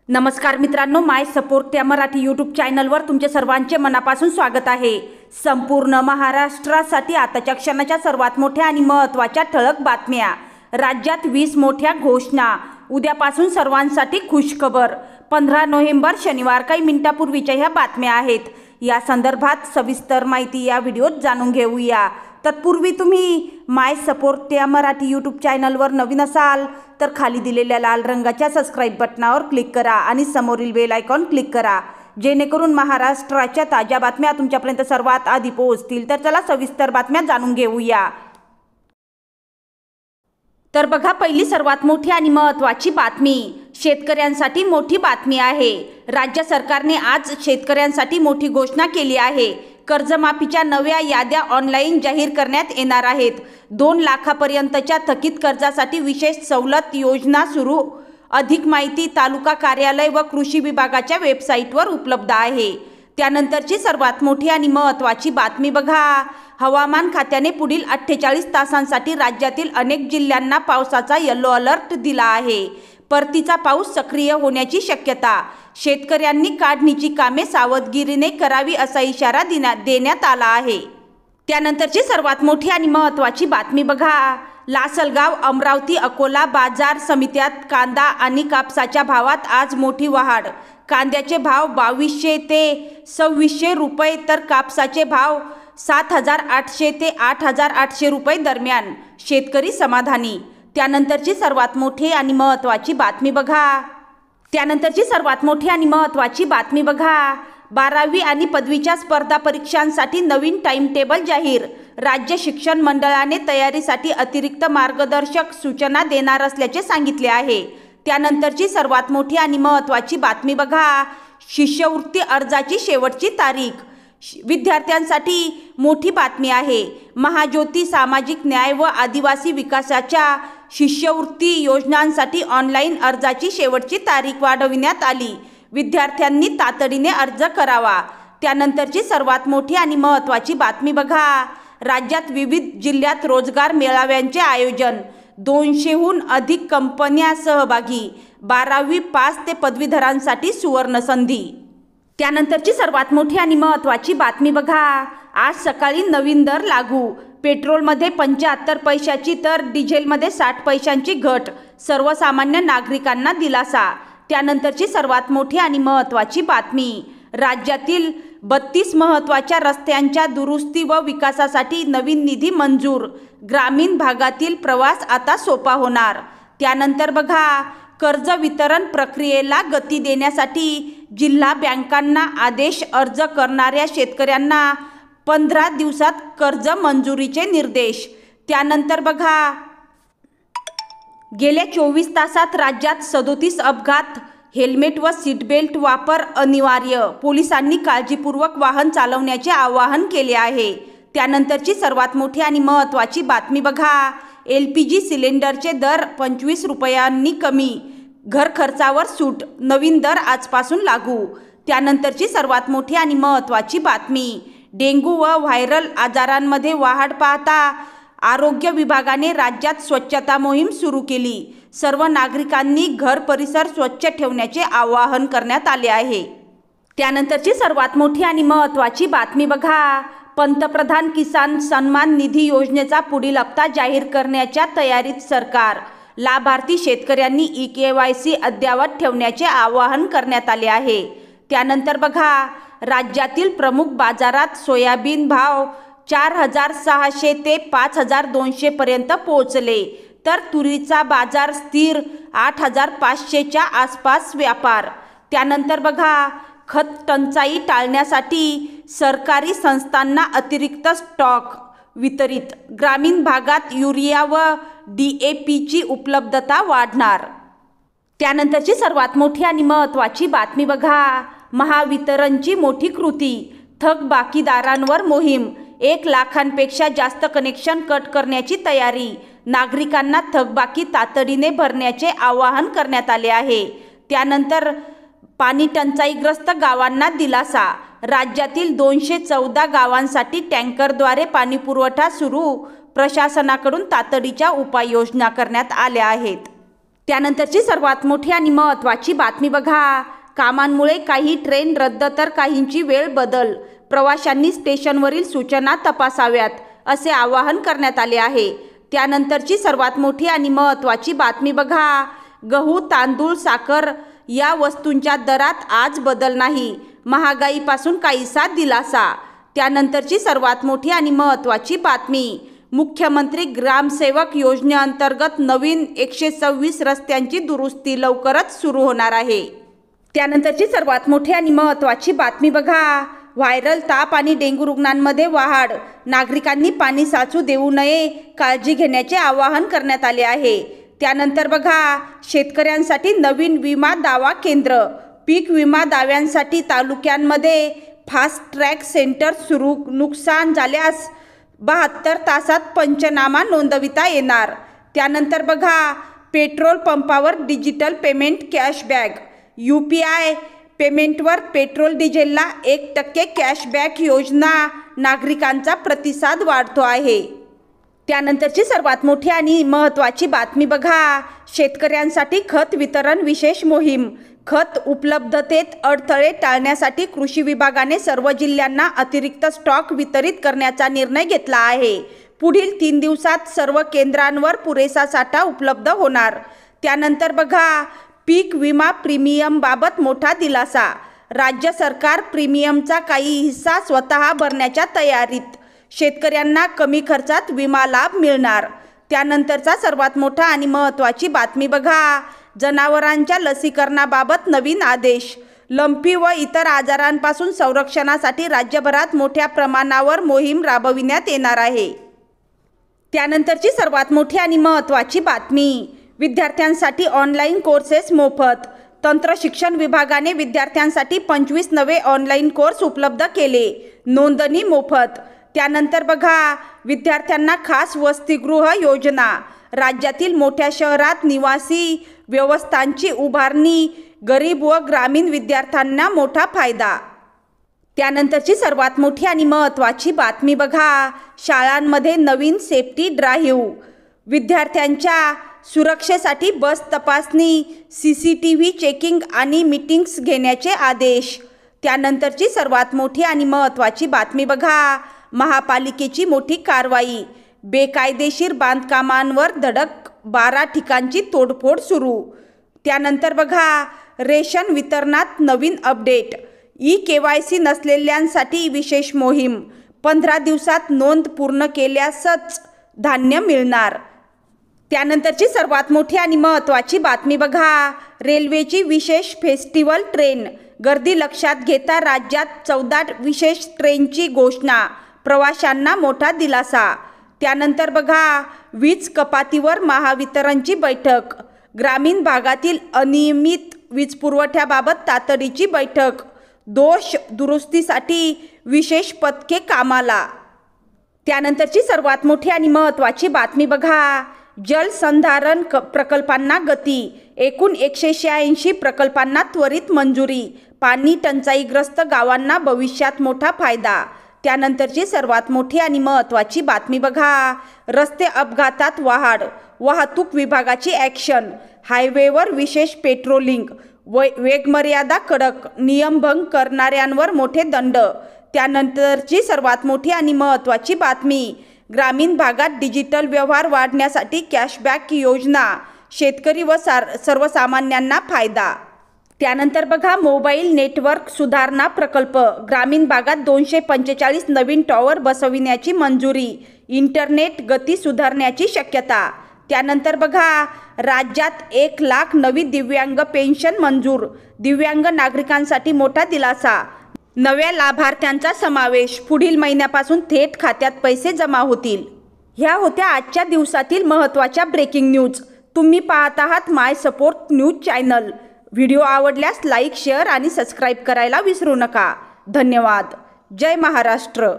नमस्कार मित्रांनो, माय सपोर्ट त्या मराठी यूट्यूब चॅनलवर तुमचे सर्वांचे मनापासून स्वागत आहे। संपूर्ण महाराष्ट्रासाठी आताच्या क्षणाच्या सर्वात मोठ्या आणि महत्त्वाच्या ठळक बातम्या। राज्यात 20 मोठ्या घोषणा। उद्यापासून सर्वांसाठी खुशखबर। 15 नोव्हेंबर शनिवार काही मिनिटांपूर्वीच्या ह्या बातम्या आहेत। या संदर्भात सविस्तर माहिती या व्हिडिओत जाणून घेऊया। तत्पूर्वी तुम्ही माय सपोर्ट त्या मराठी यूट्यूब चॅनलवर नवीन असाल तर खाली दिलेल्या लाल रंगाच्या सबस्क्राइब बटनावर क्लिक करा आणि समोरील बेल आयकॉन क्लिक करा, जेणेकरून महाराष्ट्राच्या ताज्या बातम्या तुमच्यापर्यंत सर्वात आधी पोहोचतील। तर चला सविस्तर बातम्या जाणून घेऊया। तर बघा, पहिली सर्वात मोठी आणि महत्त्वाची बातमी शेतकऱ्यांसाठी मोठी बातमी आहे। राज्य सरकारने आज शेतकऱ्यांसाठी मोठी घोषणा केली आहे। कर्जमाफीच्या नव्या याद्या ऑनलाईन जाहीर करण्यात येणार आहेत। 2 लाखापर्यंतच्या थकीत कर्जासाठी विशेष सवलत योजना सुरू। अधिक माहिती तालुका कार्यालय व कृषी विभागाच्या वेबसाईटवर उपलब्ध आहे। त्यानंतरची सर्वात मोठी आणि महत्त्वाची बातमी बघा, हवामान खात्याने पुढील 48 तासांसाठी राज्यातील अनेक जिल्ह्यांना पावसाचा येलो अलर्ट दिला आहे। परतीचा पाऊस सक्रिय होण्याची शक्यता। शेतकऱ्यांनी काढणीची कामे सावधगिरीने करावी असा इशारा देण्यात आला आहे। त्यानंतरची सर्वात मोठी आणि महत्त्वाची बातमी बघा, लासलगाव अमरावती अकोला बाजार समित्यात कांदा आणि कापसाच्या भावात आज मोठी वाढ। कांद्याचे भाव 2200 ते 2600 रुपये तर कापसाचे भाव 7800 ते 8800 रुपये दरम्यान। शेतकरी समाधानी। त्यानंतरची सर्वात मोठी आणि महत्त्वाची बातमी बघा, 12वी आणि पदवीच्या स्पर्धा परीक्षांसाठी नवीन टाइम टेबल जाहीर। राज्य शिक्षण मंडळाने तयारीसाठी अतिरिक्त मार्गदर्शक सूचना देणार असल्याचे सांगितले आहे। त्यानंतरची सर्वात मोठी आणि महत्त्वाची बातमी बघा, शिष्यवृत्ती अर्जाची शेवटची तारीख। विद्यार्थ्यांसाठी मोठी बातमी आहे। महाज्योती सामाजिक न्याय व आदिवासी विकासाच्या शिष्यवृत्ती योजनांसाठी ऑनलाईन अर्जाची शेवटची तारीख वाढविण्यात आली। विद्यार्थ्यांनी तातडीने अर्ज करावा। त्यानंतरची सर्वात मोठी आणि महत्त्वाची बातमी बघा, राज्यात विविध जिल्ह्यात रोजगार मेळाव्यांचे आयोजन। 200हून अधिक कंपन्या सहभागी। 12वी पास ते पदवीधरांसाठी सुवर्ण संधी। त्यानंतरची सर्वात मोठी आणि महत्त्वाची बातमी बघा, आज सकाळी नवीन दर लागू। पेट्रोलमध्ये 75 पैशाची तर डिझेलमध्ये 60 पैशांची घट। सर्वसामान्य नागरिकांना दिलासा। त्यानंतरची सर्वात मोठी आणि महत्त्वाची बातमी, राज्यातील 32 महत्त्वाच्या रस्त्यांच्या दुरुस्ती व विकासासाठी नवीन निधी मंजूर। ग्रामीण भागातील प्रवास आता सोपा होणार। त्यानंतर बघा, कर्ज वितरण प्रक्रियेला गती देण्यासाठी जिल्हा बँकांना आदेश। अर्ज करणाऱ्या शेतकऱ्यांना 15 दिवसात कर्ज मंजुरीचे निर्देश। त्यानंतर बघा, गेल्या 24 तासात राज्यात 37 अपघात। हेल्मेट व सीट बेल्ट वापर अनिवार्य। पोलिसांनी काळजीपूर्वक वाहन चालवण्याचे आवाहन केले आहे। त्यानंतरची सर्वात मोठी आणि महत्त्वाची बातमी बघा, LPG सिलेंडरचे दर 25 रुपयांनी कमी। घर खर्चावर सूट। नवीन दर आजपासून लागू। त्यानंतरची सर्वात मोठी आणि महत्त्वाची बातमी, डेंग्यू व व्हायरल आजारांमध्ये वाढ पाहता आरोग्य विभागाने राज्यात स्वच्छता मोहीम सुरू केली। सर्व नागरिकांनी घर परिसर स्वच्छ ठेवण्याचे आवाहन करण्यात आले आहे। त्यानंतरची सर्वात मोठी आणि महत्त्वाची बातमी बघा, पंतप्रधान किसान सन्मान निधी योजनेचा पुढील हप्ता जाहीर करण्याच्या तयारीत सरकार। लाभार्थी शेतकऱ्यांनी eKYC अद्ययावत ठेवण्याचे आवाहन करण्यात आले आहे। त्यानंतर बघा, राज्यातील प्रमुख बाजारात सोयाबीन भाव 4600 ते 5200 पर्यंत पोहोचले, तर तुरीचा बाजार स्थिर 8500च्या आसपास व्यापार। त्यानंतर बघा, खत टंचाई टाळण्यासाठी सरकारी संस्थांना अतिरिक्त स्टॉक वितरित। ग्रामीण भागात युरिया व DAPची उपलब्धता वाढणार। त्यानंतरची सर्वात मोठी आणि महत्त्वाची बातमी बघा, महावितरणची मोठी कृती। थकबाकीदारांवर मोहीम। 1 लाखांपेक्षा जास्त कनेक्शन कट करण्याची तयारी। नागरिकांना थकबाकी तातडीने भरण्याचे आवाहन करण्यात आले आहे। त्यानंतर पाणी टंचाईग्रस्त गावांना दिलासा। राज्यातील 214 गावांसाठी टँकरद्वारे पाणीपुरवठा सुरू। प्रशासनाकडून तातडीच्या उपाययोजना करण्यात आल्या आहेत। त्यानंतरची सर्वात मोठी आणि महत्त्वाची बातमी बघा. कामांमुळे काही ट्रेन रद्द तर काहींची वेळ बदल. प्रवाशांनी स्टेशनवरील सूचना तपासाव्यात असे आवाहन करण्यात आले आहे. त्यानंतरची सर्वात मोठी आणि महत्त्वाची बातमी बघा. गहू, तांदूळ, साखर या वस्तूंच्या दरात आज बदल नाही. महागाईपासून काहीसा दिलासा. त्यानंतरची सर्वात मोठी आणि महत्त्वाची बातमी. मुख्यमंत्री ग्रामसेवक योजनेअंतर्गत नवीन 126 रस्त्यांची दुरुस्ती लवकरच सुरू होणार आहे. त्यानंतरची सर्वात मोठी आणि महत्त्वाची बातमी बघा. व्हायरल ताप आणि डेंग्यू रुग्णांमध्ये वाढ. नागरिकांनी पाणी साचू देऊ नये, काळजी घेण्याचे आवाहन करण्यात आले आहे. त्यानंतर बघा, शेतकऱ्यांसाठी नवीन विमा दावा केंद्र. पीक विमा दाव्यांसाठी तालुक्यांमध्ये फास्ट ट्रॅक सेंटर सुरू. नुकसान झाल्यास 72 तासात पंचनामा नोंदविता येणार. त्यानंतर बघा, पेट्रोल पंपावर डिजिटल पेमेंट कॅशबॅक. UPI पेमेंटवर पेट्रोल डिझेलला 1% कॅशबॅक योजना. नागरिकांचा प्रतिसाद वाढतो आहे. त्यानंतरची सर्वात मोठी आणि महत्त्वाची बातमी बघा. शेतकऱ्यांसाठी खत वितरण विशेष मोहीम. खत उपलब्धतेत अडथळे टाळण्यासाठी कृषी विभागाने सर्व जिल्ह्यांना अतिरिक्त स्टॉक वितरित करण्याचा निर्णय घेतला आहे. पुढील 3 दिवसात सर्व केंद्रांवर पुरेसा साठा उपलब्ध होणार. त्यानंतर बघा, पीक विमा प्रीमियमबाबत मोठा दिलासा. राज्य सरकार प्रीमियमचा काही हिस्सा स्वतः भरण्याच्या तयारीत. शेतकऱ्यांना कमी खर्चात विमा लाभ मिळणार. त्यानंतरचा सर्वात मोठा आणि महत्त्वाची बातमी बघा. जनावरांच्या लसीकरणाबाबत नवीन आदेश. लंपी व इतर आजारांपासून संरक्षणासाठी राज्यभरात मोठ्या प्रमाणावर मोहीम राबविण्यात येणार आहे. त्यानंतरची सर्वात मोठी आणि महत्त्वाची बातमी. विद्यार्थ्यांसाठी ऑनलाईन कोर्सेस मोफत. तंत्र शिक्षण विभागाने विद्यार्थ्यांसाठी 25 नवे ऑनलाईन कोर्स उपलब्ध केले. नोंदणी मोफत. त्यानंतर बघा, विद्यार्थ्यांना खास वसतिगृह योजना. राज्यातील मोठ्या शहरात निवासी व्यवस्थांची उभारणी. गरीब व ग्रामीण विद्यार्थ्यांना मोठा फायदा. त्यानंतरची सर्वात मोठी आणि महत्त्वाची बातमी बघा. शाळांमध्ये नवीन सेफ्टी ड्राईव्ह. विद्यार्थ्यांच्या सुरक्षेसाठी बस तपासणी, CCTV चेकिंग आणि मीटिंग्स घेण्याचे आदेश. त्यानंतरची सर्वात मोठी आणि महत्त्वाची बातमी बघा. महापालिकेची मोठी कारवाई. बेकायदेशीर बांधकामांवर धडक. 12 ठिकाणची तोडफोड सुरू. त्यानंतर बघा, रेशन वितरणात नवीन अपडेट. EKYC नसलेल्यांसाठी विशेष मोहीम. 15 दिवसात नोंद पूर्ण केल्यासच धान्य मिळणार. त्यानंतरची सर्वात मोठी आणि महत्त्वाची बातमी बघा. रेल्वेची विशेष फेस्टिवल ट्रेन. गर्दी लक्षात घेता राज्यात 14 विशेष ट्रेनची घोषणा. प्रवाशांना मोठा दिलासा. त्यानंतर बघा, वीज कपातीवर महावितरणची बैठक. ग्रामीण भागातील अनियमित वीज पुरवठ्याबाबत तातडीची बैठक. दोष दुरुस्तीसाठी विशेष पथके कामाला. त्यानंतरची सर्वात मोठी आणि महत्त्वाची बातमी बघा. जलसंधारण प्रकल्पांना गती. एकूण 186 प्रकल्पांना त्वरित मंजुरी. पाणी टंचाईग्रस्त गावांना भविष्यात मोठा फायदा. त्यानंतरची सर्वात मोठी आणि महत्त्वाची बातमी बघा. रस्ते अपघातात वाढ. वाहतूक विभागाची ॲक्शन. हायवेवर विशेष पेट्रोलिंग. वेगमर्यादा कडक. नियमभंग करणाऱ्यांवर मोठे दंड. त्यानंतरची सर्वात मोठी आणि महत्त्वाची बातमी. ग्रामीण भागात डिजिटल व्यवहार वाढण्यासाठी कॅशबॅक योजना. शेतकरी व सर्वसामान्यांना फायदा. त्यानंतर बघा, मोबाईल नेटवर्क सुधारणा प्रकल्प. ग्रामीण भागात 245 नवीन टॉवर बसविण्याची मंजुरी. इंटरनेट गती सुधारण्याची शक्यता. त्यानंतर बघा, राज्यात 1 लाख नवी दिव्यांग पेन्शन मंजूर. दिव्यांग नागरिकांसाठी मोठा दिलासा. नव्या लाभार्थ्यांचा समावेश. पुढील महिन्यापासून थेट खात्यात पैसे जमा होतील. ह्या होत्या आजच्या दिवसातील महत्त्वाच्या ब्रेकिंग न्यूज. तुम्ही पाहत आहात माय सपोर्ट न्यूज चॅनल. व्हिडिओ आवडल्यास लाईक, शेअर आणि सबस्क्राईब करायला विसरू नका. धन्यवाद. जय महाराष्ट्र.